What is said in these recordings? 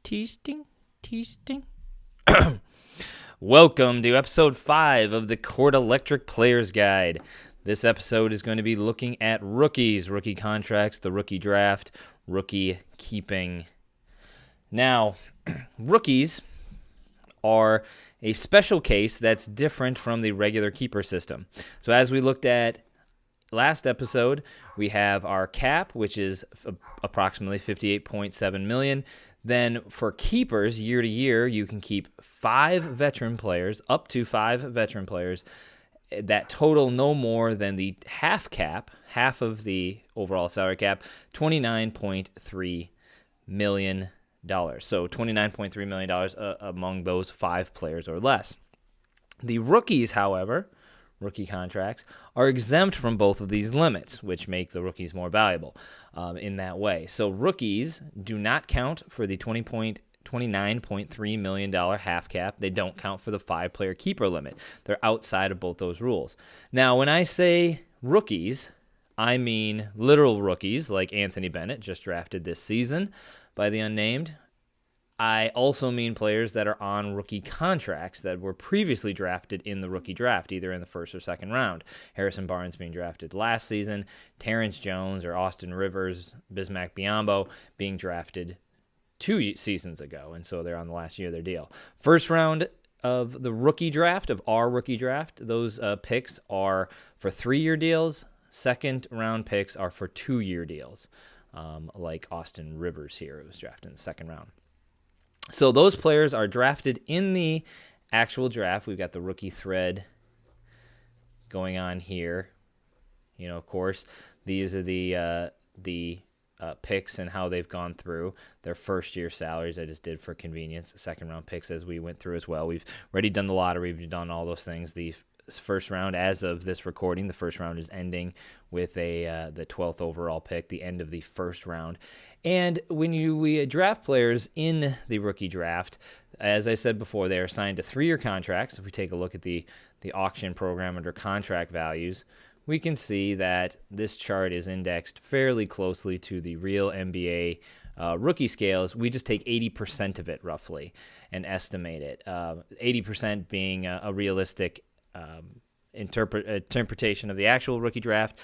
Teasting. Welcome to episode 5 of the Court Electric Players Guide. This episode is going to be looking at rookies, rookie contracts, the rookie draft, rookie keeping. Now, rookies are a special case that's different from the regular keeper system. So as we looked at last episode, we have our cap, which is approximately $58.7 million. Then for keepers, year to year, you can keep 5 veteran players, up to 5 veteran players, that total no more than the half cap, half of the overall salary cap, $29.3 million. So $29.3 million among those 5 players or less. The rookies, however, rookie contracts, are exempt from both of these limits, which make the rookies more valuable in that way. So rookies do not count for the $29.3 million half cap. They don't count for the 5-player keeper limit. They're outside of both those rules. Now, when I say rookies, I mean literal rookies like Anthony Bennett, just drafted this season by the unnamed. I also mean players that are on rookie contracts that were previously drafted in the rookie draft, either in the first or second round. Harrison Barnes being drafted last season, Terrence Jones or Austin Rivers, Bismack Biyombo being drafted 2 seasons ago, and so they're on the last year of their deal. First round of the rookie draft, of our rookie draft, those picks are for 3-year deals. Second round picks are for 2-year deals, like Austin Rivers here, who was drafted in the second round. So those players are drafted in the actual draft. We've got the rookie thread going on here. You know, of course, these are the picks and how they've gone through their first-year salaries. I just did for convenience. Second-round picks as we went through as well. We've already done the lottery. We've done all those things. The first round, as of this recording, the first round is ending with the 12th overall pick, the end of the first round. And when we draft players in the rookie draft, as I said before, they are signed to 3-year contracts. If we take a look at the auction program under contract values, we can see that this chart is indexed fairly closely to the real NBA rookie scales. We just take 80% of it roughly and estimate it. 80% being a realistic interpretation of the actual rookie draft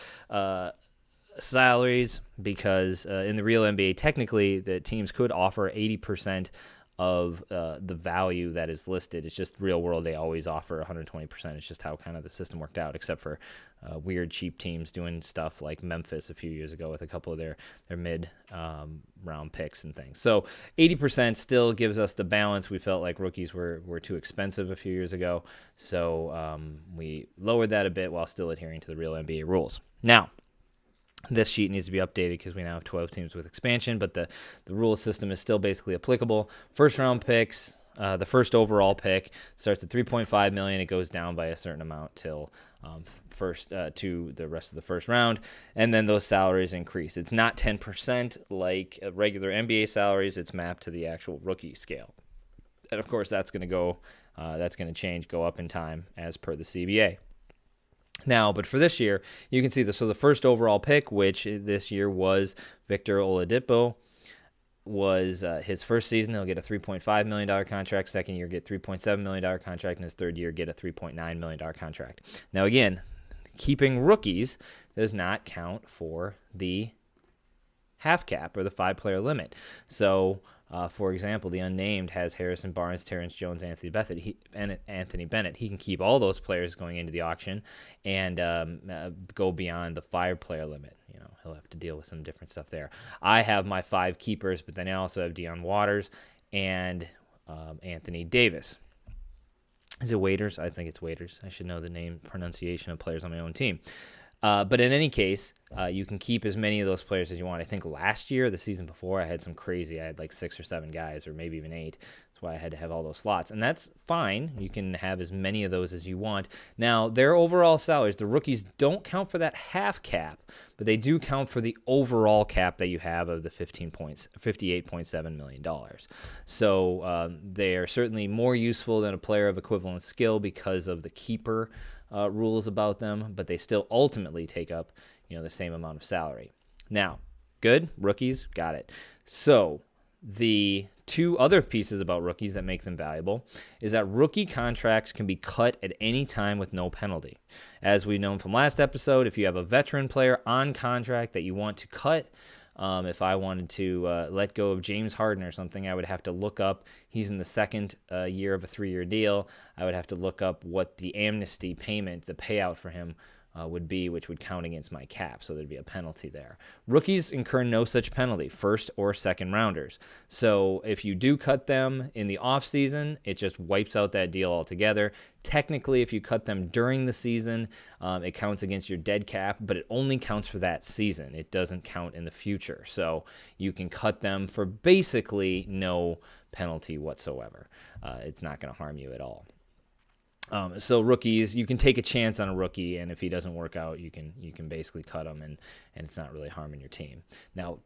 salaries, because in the real NBA, technically, the teams could offer 80% of the value that is listed. It's just real world, they always offer 120%. It's just how kind of the system worked out, except for weird, cheap teams doing stuff like Memphis a few years ago with a couple of their mid-round picks and things. So 80% still gives us the balance. We felt like rookies were too expensive a few years ago, so we lowered that a bit while still adhering to the real NBA rules. Now, this sheet needs to be updated because we now have 12 teams with expansion, but the rule system is still basically applicable. First-round picks, the first overall pick starts at $3.5 million. It goes down by a certain amount till to the rest of the first round, and then those salaries increase. It's not 10% like regular NBA salaries. It's mapped to the actual rookie scale, and of course that's going to change, go up in time as per the CBA. Now, but for this year, you can see this. So the first overall pick, which this year was Victor Oladipo, was his first season. He'll get a $3.5 million contract. Second year, get $3.7 million contract. And his third year, get a $3.9 million contract. Now, again, keeping rookies does not count for the half cap or the 5-player limit. So, for example, the unnamed has Harrison Barnes, Terrence Jones, Anthony Bennett. He can keep all those players going into the auction and go beyond the 5-player limit. You know, he'll have to deal with some different stuff there. I have my 5 keepers, but then I also have Deion Waters and Anthony Davis. Is it Waiters? I think it's Waiters. I should know the pronunciation of players on my own team. But in any case, you can keep as many of those players as you want. I think last year, the season before, I had like 6 or 7 guys, or maybe even 8. That's why I had to have all those slots. And that's fine. You can have as many of those as you want. Now, their overall salaries, the rookies don't count for that half cap, but they do count for the overall cap that you have of the $58.7 million. So they are certainly more useful than a player of equivalent skill because of the keeper rules about them, but they still ultimately take up, the same amount of salary. Now, good, rookies, got it. So The two other pieces about rookies that make them valuable is that rookie contracts can be cut at any time with no penalty. As we've known from last episode, if you have a veteran player on contract that you want to cut, if I wanted to let go of James Harden or something, I would have to look up, he's in the second year of a 3-year deal, I would have to look up what the amnesty payment, the payout for him would be, which would count against my cap, so there'd be a penalty there. Rookies incur no such penalty, first or second rounders. So if you do cut them in the offseason, it just wipes out that deal altogether. Technically, if you cut them during the season, it counts against your dead cap, but it only counts for that season. It doesn't count in the future. So you can cut them for basically no penalty whatsoever. It's not going to harm you at all. So rookies, you can take a chance on a rookie, and if he doesn't work out, you can basically cut him, and it's not really harming your team. Now,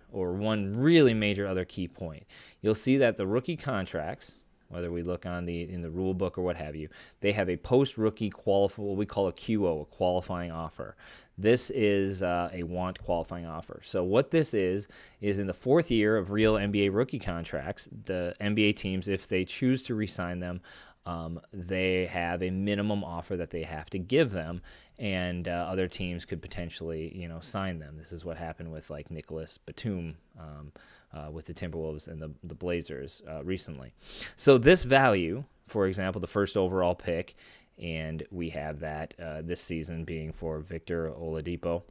one really major other key point. You'll see that the rookie contracts, whether we look in the rule book or what have you, they have a post-rookie what we call a QO, a qualifying offer. This is a want qualifying offer. So what this is in the 4th year of real NBA rookie contracts, the NBA teams, if they choose to re-sign them, they have a minimum offer that they have to give them, and other teams could potentially, sign them. This is what happened with like Nicholas Batum with the Timberwolves and the Blazers recently. So this value, for example, the first overall pick, and we have that this season being for Victor Oladipo,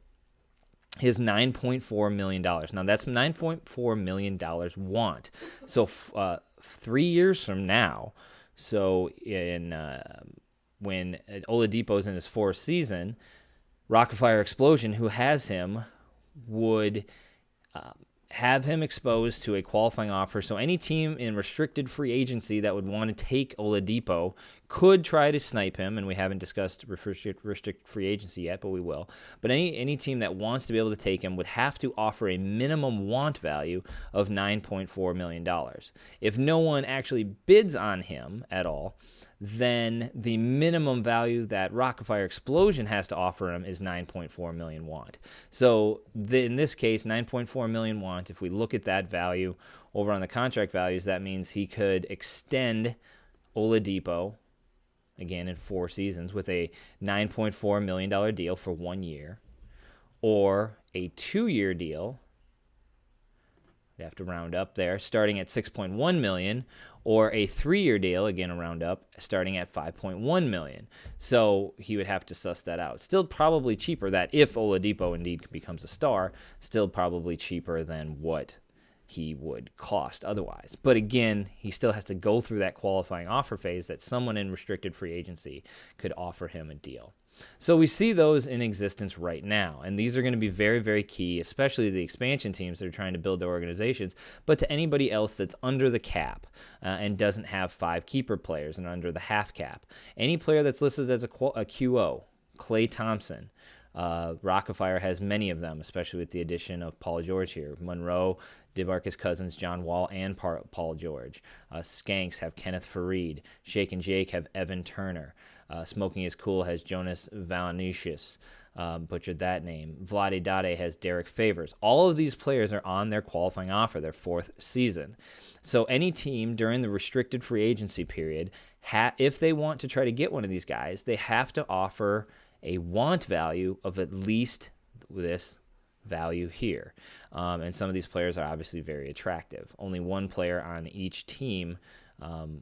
is $9.4 million. Now, that's $9.4 million want. So 3 years from now, so when Oladipo's in his 4th season, Rockfire Explosion, who has him, would have him exposed to a qualifying offer. So any team in restricted free agency that would want to take Oladipo could try to snipe him, and we haven't discussed restricted free agency yet, but we will. But any team that wants to be able to take him would have to offer a minimum want value of $9.4 million. If no one actually bids on him at all, then the minimum value that Rockfire Explosion has to offer him is $9.4 million want. So in this case, $9.4 million want, if we look at that value over on the contract values, that means he could extend Oladipo, again in 4 seasons, with a $9.4 million deal for 1 year, or a 2-year deal, we have to round up there, starting at $6.1 million, or a 3-year deal, again a round up, starting at $5.1 million. So he would have to suss that out. Still probably cheaper, that if Oladipo indeed becomes a star, still probably cheaper than what he would cost otherwise. But again, he still has to go through that qualifying offer phase that someone in restricted free agency could offer him a deal. So we see those in existence right now, and these are going to be very, very key, especially the expansion teams that are trying to build their organizations, but to anybody else that's under the cap and doesn't have 5 keeper players and under the half cap. Any player that's listed as a QO, Klay Thompson, Rockfire has many of them, especially with the addition of Paul George here. Monroe, DeMarcus Cousins, John Wall, and Paul George. Skanks have Kenneth Faried. Shake and Jake have Evan Turner. Smoking is Cool has Jonas Valanciunas. Butchered that name. Vlade Dade has Derek Favors. All of these players are on their qualifying offer, their 4th season. So any team during the restricted free agency period, if they want to try to get one of these guys, they have to offer a want value of at least this value here. And some of these players are obviously very attractive. Only one player on each team,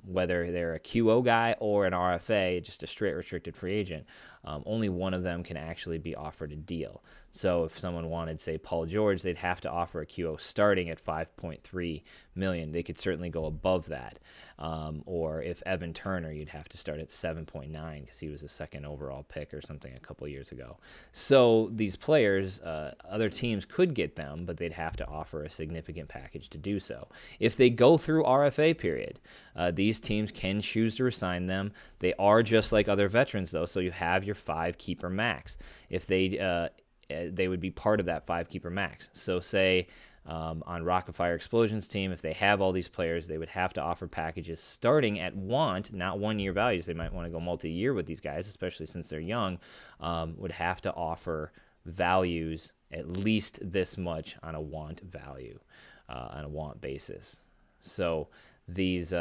whether they're a QO guy or an RFA, just a straight restricted free agent, only one of them can actually be offered a deal. So if someone wanted, say, Paul George, they'd have to offer a QO starting at $5.3 million. They could certainly go above that. Or if Evan Turner, you'd have to start at $7.9 because he was a 2nd overall pick or something a couple years ago. So these players, other teams could get them, but they'd have to offer a significant package to do so. If they go through RFA period, these teams can choose to resign them. They are just like other veterans, though, so you have your 5 keeper max. If they would be part of that 5 keeper max. So say on Rockfire Explosion's team, if they have all these players, they would have to offer packages starting at want, not 1-year values. They might want to go multi-year with these guys, especially since they're young, would have to offer values at least this much on a want value. on a want basis. So these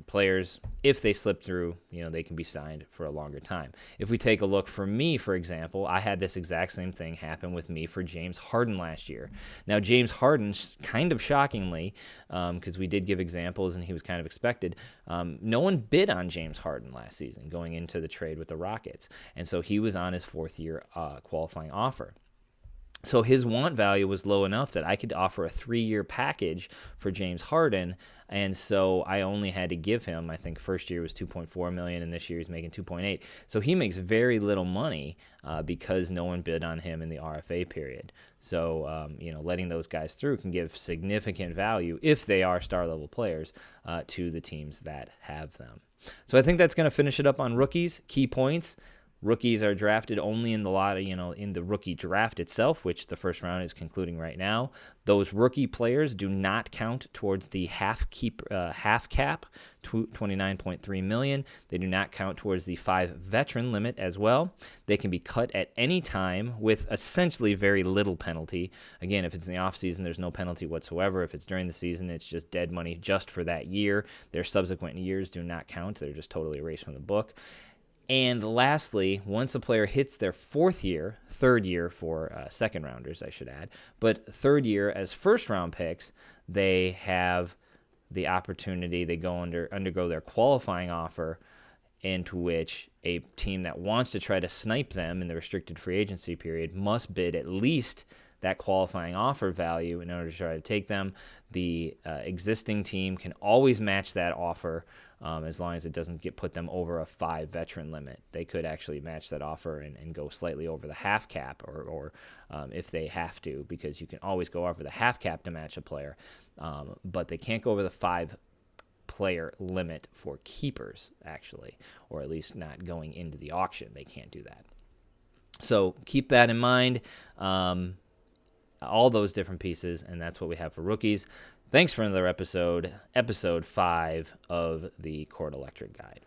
players, if they slip through, they can be signed for a longer time. If we take a look for me, for example, I had this exact same thing happen with me for James Harden last year. Now, James Harden, kind of shockingly, because we did give examples and he was kind of expected, no one bid on James Harden last season going into the trade with the Rockets. And so he was on his fourth-year qualifying offer. So his want value was low enough that I could offer a 3-year package for James Harden, and so I only had to give him, I think first year was $2.4 million, and this year he's making $2.8. So he makes very little money because no one bid on him in the RFA period. So letting those guys through can give significant value if they are star-level players to the teams that have them. So I think that's going to finish it up on rookies. Key points. Rookies are drafted only in the lottery, in the rookie draft itself, which the first round is concluding right now. Those rookie players do not count towards the half cap, $29.3 million. They do not count towards the 5 veteran limit as well. They can be cut at any time with essentially very little penalty. Again, if it's in the offseason, there's no penalty whatsoever. If it's during the season, it's just dead money just for that year. Their subsequent years do not count. They're just totally erased from the book. And lastly, once a player hits their third year for second rounders, I should add, but third year as first round picks, they have the opportunity, they undergo their qualifying offer, into which a team that wants to try to snipe them in the restricted free agency period must bid at least that qualifying offer value in order to try to take them. The existing team can always match that offer as long as it doesn't put them over a 5 veteran limit. They could actually match that offer and go slightly over the half cap or if they have to, because you can always go over the half cap to match a player, but they can't go over the 5 player limit for keepers, actually, or at least not going into the auction. They can't do that. So keep that in mind. All those different pieces, and that's what we have for rookies. Thanks for another episode 5 of the Court Electric Guide.